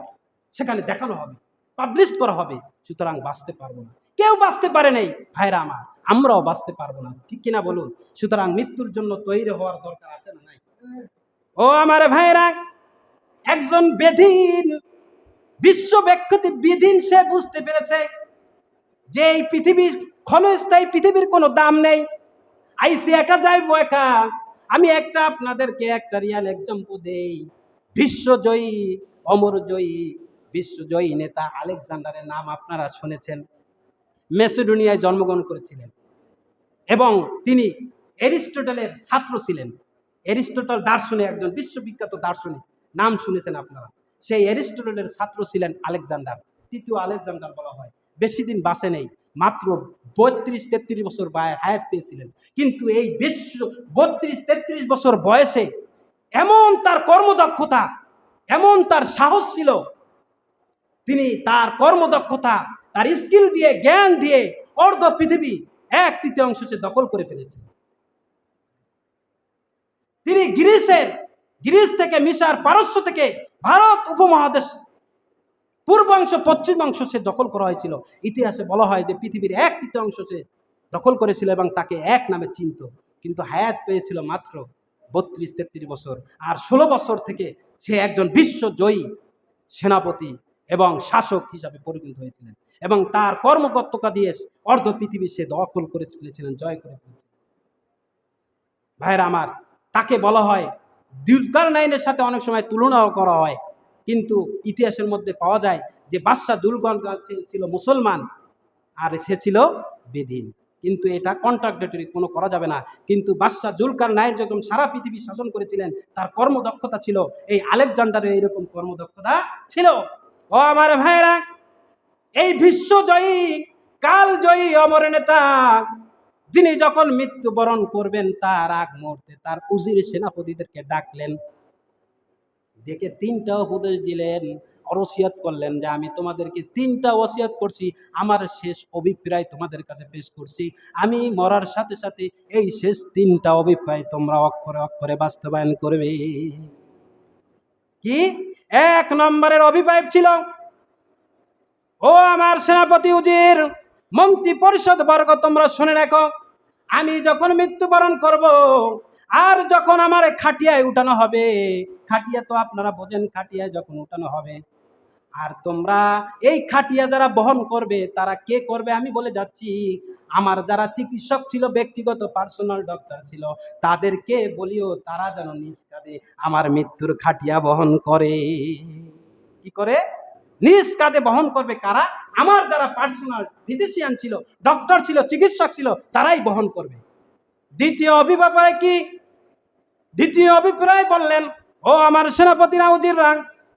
সেখানে দেখানো হবে, পাবলিশ করা হবে। সুতরাং বাঁচতে পারবো না, কেউ বাঁচতে পারে নাই ভাইরা আমার, আমরাও বাঁচতে পারবো না, ঠিক কিনা বলুন? সুতরাং মৃত্যুর জন্য তৈরি হওয়ার দরকার আছে না নাই? ও আমার ভাইরা, একজন বেদিন, বিশ্ব বিখ্যাত বেদিন, সে বুঝতে পেরেছে যে এই পৃথিবীর ক্ষণস্থায়ী পৃথিবীর কোনো দাম নেই। আইসি একা যাইবো একা। আমি আপনাদেরকে একটা রিয়াল এক্সাম্পল দেই। বিশ্বজয়ী, অমরজয়ী, বিশ্বজয়ী নেতা আলেকজান্ডারের নাম আপনারা শুনেছেন। মেসিডোনিয়ায় জন্মগ্রহণ করেছিলেন এবং তিনি অ্যারিস্টটলের ছাত্র ছিলেন। অ্যারিস্টটল দার্শনিক, একজন বিশ্ববিখ্যাত দার্শনিক, নাম শুনেছেন আপনারা। সেই অ্যারিস্টটলের ছাত্র ছিলেন আলেকজান্ডার, তৃতীয় আলেকজান্ডার বলা হয়। বেশি দিন বাঁচে নেই, মাত্র 32-33 বছর হায়াত পেয়েছিলেন। কিন্তু এই 32-33 বছর বয়সে এমন তার কর্মদক্ষতা, এমন তার সাহস ছিল, তিনি তার কর্মদক্ষতা, তার স্কিল দিয়ে, জ্ঞান দিয়ে অর্ধ পৃথিবী 1/3 সে দখল করে ফেলেছেন। তিনি গ্রিস থেকে, মিশর, পারস্য থেকে ভারত উপমহাদেশ, পূর্বাংশ, পশ্চিমাংশ সে দখল করা হয়েছিল। ইতিহাসে বলা হয় যে পৃথিবীর 1/3 সে দখল করেছিল এবং তাকে এক নামে চিনত। কিন্তু হায়াত পেয়েছিল মাত্র 32-33 বছর। আর 16 বছর থেকে সে একজন বিশ্বজয়ী সেনাপতি এবং শাসক হিসাবে পরিণত হয়েছিলেন এবং তার কর্মকর্তা দিয়ে অর্ধ পৃথিবী সে দখল করে ফেলেছিলেন, জয় করে ফেলেছিলেন। ভাইরা আমার, তাকে বলা হয় দুলকারনাইনের সাথে অনেক সময় তুলনাও করা হয়, কিন্তু ইতিহাসের মধ্যে পাওয়া যায় যে বাদশাহ দুলকারনাইন ছিল মুসলমান আর সে ছিল বেদিন। কিন্তু এটা কন্ট্রাডিক্টরি, কোনো করা যাবে না। কিন্তু বাদশাহ জুলকারনাইন যখন সারা পৃথিবী শাসন করেছিলেন, তার কর্মদক্ষতা ছিল, এই আলেকজান্ডারের এইরকম কর্মদক্ষতা ছিল। ও আমার ভাইরা, এই বিশ্বজয়ী, কালজয়ী অমর নেতা, যিনি যখন মৃত্যুবরণ করবেন তার আগ মুহূর্তে তার উজির সেনাপতিদেরকে ডাকলেন, ডেকে 3টা উপদেশ দিলেন, ওসিয়ত করলেন যে আমি তোমাদেরকে 3টা ওসিয়ত করছি, আমার শেষ অভিপ্রায় তোমাদের কাছে পেশ করছি। আমি মরার সাথে সাথে এই শেষ 3টা অভিপ্রায় তোমরা অক্ষরে অক্ষরে বাস্তবায়ন করবে। কি 1 নম্বরের অভিপ্রায় ছিল, ও আমার সেনাপতি, উজির, মন্ত্রী পরিষদ বর্গ, তোমরা শুনে রাখো, আমি যখন মৃত্যুবরণ করব আর যখন আমার খাটিয়ায় উঠানো হবে, খাটিয়া তো আপনারা বোঝেন, খাটিয়ায় যখন উঠানো হবে, আর তোমরা এই খাটিয়া যারা বহন করবে তারা কে করবে আমি বলে যাচ্ছি, আমার যারা চিকিৎসক ছিল, ব্যক্তিগত পার্সোনাল ডক্টর ছিল, তাদেরকে বলিও তারা যেন নিজ কাঁধে আমার মৃত্যুর খাটিয়া বহন করে। কি করে? নিজ কাঁধে বহন করবে। কারা? আমার যারা পার্সোনাল ফিজিশিয়ান ছিল, ডক্টর ছিল, চিকিৎসক ছিল, তারাই বহন করবে। দ্বিতীয় অভিপ্রায় কি? দ্বিতীয় অভিপ্রায় বললেন, ও আমার সেনাপতিরা, উজিররা,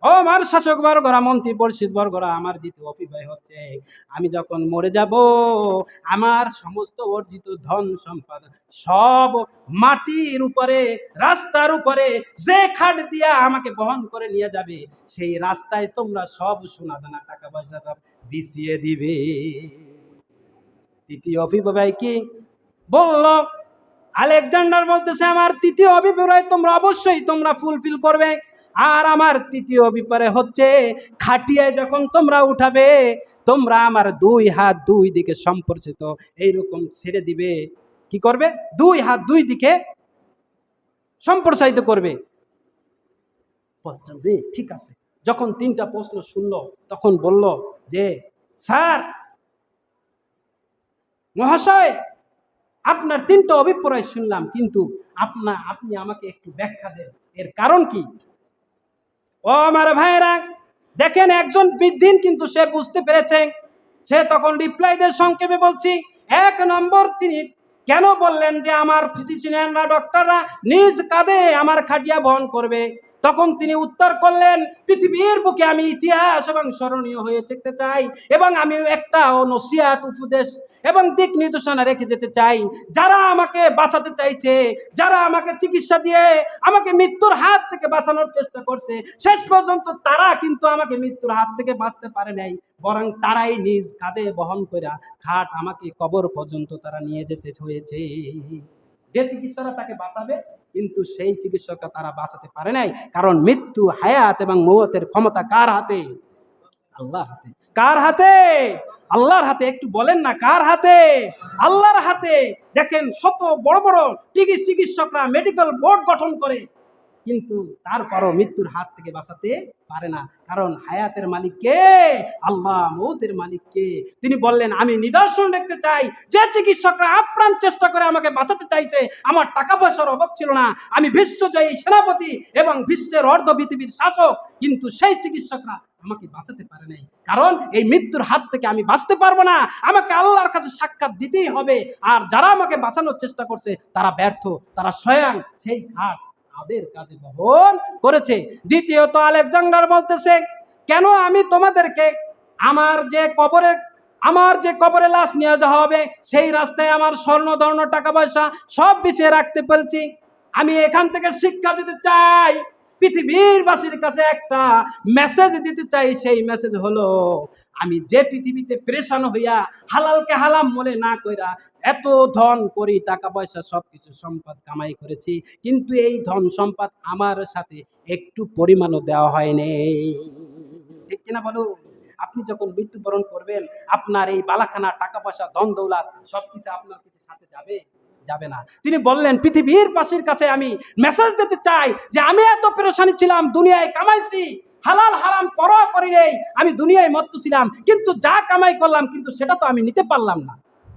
ও আমার শাসক বর্গরা, মন্ত্রী পরিষদ বর্গরা, আমার দ্বিতীয় অভিপ্রায় হচ্ছে আমি যখন মরে যাব, আমার সমস্ত অর্জিত ধন সম্পদ সব মাটির উপরে, রাস্তার উপরে যে খাট দিয়া আমাকে বহন করে নিয়ে যাবে, সেই রাস্তায় তোমরা সব সোনা দানা টাকা পয়সা সব বিছিয়ে দিবে। তৃতীয় অভিপ্রায় কি বলল? আলেকজান্ডার বলতেছে, আমার তৃতীয় অভিপ্রায় তোমরা অবশ্যই তোমরা ফুলফিল করবে। আর আমার তৃতীয় অভিপ্রায় হচ্ছে খাটিয়ায় যখন তোমরা উঠাবে, তোমরা আমার দুই হাত দুই দিকে সম্পর্কিত এইরকম ছেড়ে দিবে। কি করবে? দুই হাত দুই দিকে সম্প্রসারিত করবে। বলছেন যে ঠিক আছে। যখন তিনটা প্রশ্ন শুনলো, তখন বলল যে স্যার মহাশয়, আপনার তিনটা অভিপ্রায় শুনলাম, কিন্তু আপনি আমাকে একটু ব্যাখ্যা দেন, এর কারণ কি? ও আমার ভাইরা, দেখেন একজন বিদ্ধিন কিন্তু সে বুঝতে পেরেছে। সে তখন রিপ্লাই দিয়ে সংক্ষেপে বলছি। এক নম্বর, তিনি কেন বললেন যে আমার ফিজিশিয়ানরা, ডক্টররা নিজ কাঁধে আমার খাটিয়া বহন করবে? তখন তিনি উত্তর করলেন, পৃথিবীর বুকে আমি ইতিহাস এবং স্মরণীয় হয়ে থাকতে চাই, এবং আমি একটা নসিহত, উপদেশ এবং দিক নির্দেশনা রেখে যেতে চাই। যারা আমাকে বাঁচাতে চাইছে, যারা আমাকে চিকিৎসা দিয়ে আমাকে মৃত্যুর হাত থেকে বাঁচানোর চেষ্টা করছে, শেষ পর্যন্ত তারা কিন্তু আমাকে মৃত্যুর হাত থেকে বাঁচতে পারে নাই, বরং তারাই নিজ কাঁধে বহন করে খাট আমাকে কবর পর্যন্ত তারা নিয়ে যেতে হয়েছে। যে চিকিৎসকরা তাকে বাঁচাবে, কিন্তু সেই চিকিৎসকরা তারা বাঁচাতে পারে নাই, কারণ মৃত্যু, হায়াত এবং মওতের ক্ষমতা কার হাতে? আল্লাহর হাতে। কার হাতে? আল্লাহর হাতে। একটু বলেন না, কার হাতে? আল্লাহর হাতে। দেখেন শত বড় বড় চিকিৎসকরা মেডিকেল বোর্ড গঠন করে, কিন্তু তারপরও মৃত্যুর হাত থেকে বাঁচাতে পারে না, কারণ হায়াতের মালিক কে? আল্লাহ। মওতের মালিক কে? তিনি বললেন, আমি নিদর্শন দেখতে চাই যে চিকিৎসকরা আপ্রাণ চেষ্টা করে আমাকে বাঁচাতে চাইছে, আমার টাকা পয়সার অভাব ছিল না, আমি বিশ্বজয়ী সেনাপতি এবং বিশ্বের অর্ধ পৃথিবীর শাসক, কিন্তু সেই চিকিৎসকরা আমাকে বাঁচাতে পারে নাই, কারণ এই মৃত্যুর হাত থেকে আমি বাঁচতে পারবো না, আমাকে আল্লাহর কাছে সাক্ষাৎ দিতেই হবে। আর যারা আমাকে বাঁচানোর চেষ্টা করছে তারা ব্যর্থ, তারা স্বয়ং সেই ঘাট তাদের কাজে বহন করেছে। দ্বিতীয়ত আলেকজান্ডার বলতেছে, কেন আমি তোমাদেরকে আমার যে কবরে লাশ নিয়ে যাওয়া হবে, সেই রাস্তায় আমার স্বর্ণ ধর্ণ টাকা পয়সা সব বিছিয়ে রাখতে পেরেছি। আমি এখান থেকে শিক্ষা দিতে চাই, পৃথিবীর বাসীর কাছে একটা মেসেজ দিতে চাই। সেই মেসেজ হলো, আমি যে পৃথিবীতে পেরেশান হইয়া হালালকে হালাম মনে না কইরা এত ধন করি, টাকা পয়সা সবকিছু সম্পদ কামাই করেছি, কিন্তু এই ধন সম্পদ আমার সাথে একটু পরিমাণও দেওয়া হয়নি। ঠিক কিনা বলো? আপনি যখন মৃত্যুবরণ করবেন, আপনার এই বালাখানা টাকা পয়সা ধন দৌলত সবকিছু আপনার কিছু সাথে যাবে? যাবে না। তিনি বললেন, পৃথিবীর বাসীর কাছে আমি মেসেজ দিতে চাই যে আমি এত পেরেশানি ছিলাম, দুনিয়ায় কামাইছি, হালাল হারাম পরোয়া করি নেই, আমি দুনিয়ায় মত্ত ছিলাম, কিন্তু যা কামাই করলাম কিন্তু সেটা তো আমি নিতে পারলাম না,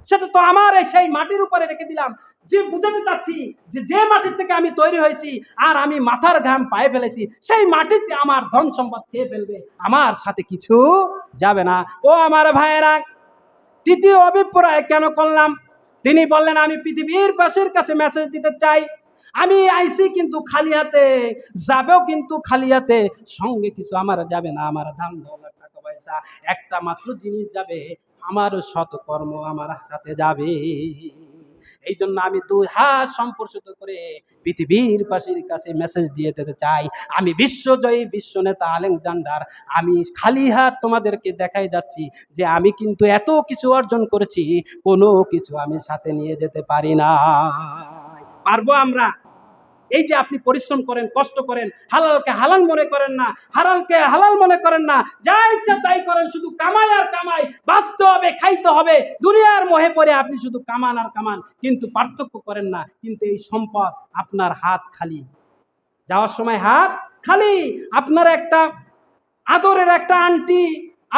সেটা তো আমার সেই মাটির উপরে রেখে দিলাম। যে বুঝাতে চাচ্ছি যে মাটির থেকে আমি তৈরি হয়েছি, আর আমি মাথার ঘাম পায়ে ফেলেছি, সেই মাটিতে আমার ধন সম্পদ খেয়ে ফেলবে, আমার সাথে কিছু যাবে না। ও আমার ভাইয়েরা, তৃতীয় অভিপ্রায় কেন করলাম? তিনি বললেন, আমি পৃথিবীর বাসীর কাছে মেসেজ দিতে চাই, আমি আইসি কিন্তু খালি হাতে, যাবেও কিন্তু খালি হাতে, সঙ্গে কিছু আমার যাবে না। আমার ধান দৌলত টাকা পয়সা একটা মাত্র জিনিস যাবে, আমার সৎকর্ম আমার সাথে যাবে। এই জন্য আমি দুই হাত সম্প্রসারিত করে পৃথিবীর বাসীর কাছে মেসেজ দিয়ে যেতে চাই, আমি বিশ্বজয়ী বিশ্ব নেতা আলেকজান্ডার, আমি খালি হাত তোমাদেরকে দেখাই যাচ্ছি যে আমি কিন্তু এত কিছু অর্জন করেছি, কোনো কিছু আমি সাথে নিয়ে যেতে পারি না। পারবো আমরা? এই যে আপনি পরিশ্রম করেন, কষ্ট করেন, হালালকে হালাল মনে করেন না, হারামকে হালাল মনে করেন না, যা ইচ্ছা তাই করেন, শুধু কামাই আর কামাই, বাঁচতে হবে, খাইতে হবে, দুনিয়ার মোহে পড়ে আপনি শুধু কামান আর কামান, কিন্তু পার্থক্য করেন না। কিন্তু এই সম্পদ আপনার হাত খালি, যাওয়ার সময় হাত খালি। আপনার একটা আদরের একটা আন্টি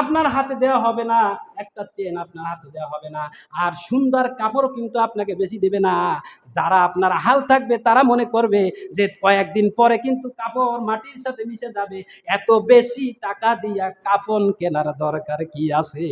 আপনার হাতে দেওয়া হবে না, একটা চেন আপনার হাতে দেওয়া হবে না, আর সুন্দর কাপড়ও কিন্তু আপনাকে বেশি দেবে না। যারা আপনার হাল থাকবে তারা মনে করবে যে কয়েকদিন পরে কিন্তু কাপড় মাটির সাথে মিশে যাবে, এত বেশি টাকা দিয়া কাফন কেনার দরকার কি আছে?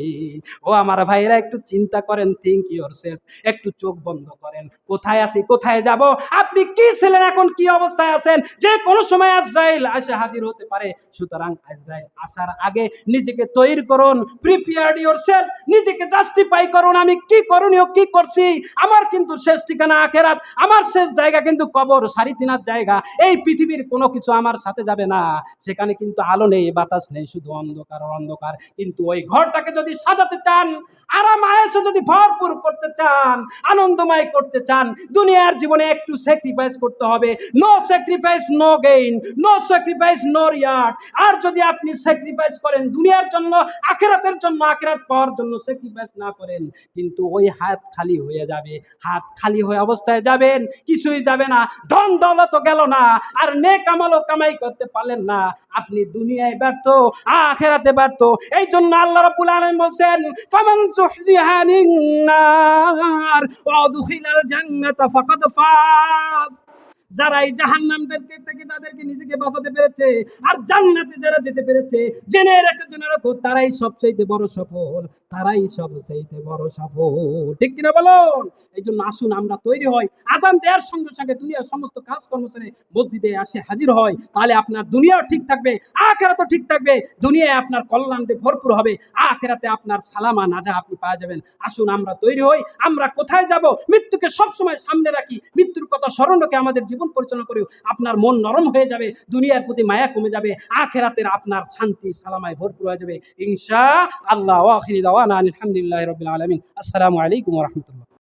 ও আমার ভাইরা, একটু চিন্তা করেন, থিঙ্ক ইয়োরসেলফ, একটু চোখ বন্ধ করেন। কোথায় আছি, কোথায় যাব? আপনি কি ছিলেন, এখন কি অবস্থায় আছেন? যে কোনো সময় আজরাইল এসে হাজির হতে পারে। সুতরাং আজরাইল আসার আগে নিজেকে তৈরি করুন, প্রিপেয়ার ইয়োরসেলফ, নিজেকে জাস্টিফাই করুন, আমি কি করণীয়, কি করছি। আমার কিন্তু শেষ ঠিকানা আখেরাত, আমার শেষ জায়গা কিন্তু কবর, সারি তিনার জায়গা। এই পৃথিবীর কোনো কিছু আমার সাথে যাবে না। সেখানে কিন্তু আলো নেই, বাতাস নেই, শুধু অন্ধকার আর অন্ধকার। কিন্তু ওই ঘরটাকে যদি সাজাতে চান, আরাম আয়েশে যদি ভরপুর করতে চান, আনন্দময় করতে চান, দুনিয়ার জীবনে একটু স্যাক্রিফাইস করতে হবে। No sacrifice no gain, no sacrifice no reward. আর যদি আপনি স্যাক্রিফাইস করেন দুনিয়ার জন্য, আখিরাতের জন্য, আখিরাত পাওয়ার জন্য স্যাক্রিফাইস না করেন, কিন্তু ওই হাত খালি হয়ে যাবে। হাত খালি হয়ে অবস্থায় যাবেন, কিছুই যাবে না, ধন দৌলত গেল না, আর নেক আমলও কামাই করতে পারলেন না। আপনি দুনিয়ায় ব্যর্থ, আখিরাতে ব্যর্থ। এই জন্য আল্লাহ রাব্বুল আলামিন বলছেন, ফামান যুহজিহা আনিন নার ওয়া উদখিলাল জান্নাতা ফাকাদ ফাজ। যারা এই জাহান্নাম থেকে তাদেরকে নিজেকে বাঁচাতে পেরেছে, আর জান্নাতে যারা যেতে পেরেছে, জেনে রাখো তারাই সবচেয়ে বড় সফল, তারাই সবচেয়ে বড় সফল। ঠিক কিনা বলুন? এই জন্য আসুন আমরা তৈরি হই, আজান দেওয়ার সঙ্গে সঙ্গে দুনিয়ার সমস্ত কাজ কর্ম ছেড়ে মসজিদে আসে হাজির হয়। তাহলে আপনার দুনিয়াও ঠিক থাকবে, আখিরাতও ঠিক থাকবে। দুনিয়ায় আপনার কল্যাণ দিয়ে ভরপুর হবে, আখিরাতে আপনার সালামা নাজা আপনি পাওয়া যাবেন। আসুন আমরা তৈরি হই। আমরা কোথায় যাব? মৃত্যুকে সবসময় সামনে রাখি, মৃত্যুর কথা স্মরণ রেখে আমাদের জীবন পরিচালনা করি। আপনার মন নরম হয়ে যাবে, দুনিয়ার প্রতি মায়া কমে যাবে, আখিরাতের আপনার শান্তি সালামায় ভরপুর হয়ে যাবে ইনশাআল্লাহ। ওয়া আখিরি দাওয়ানা আলহামদুলিল্লাহি রাব্বিল আলামিন। আসসালামু আলাইকুম ওয়া রাহমাতুল্লাহ।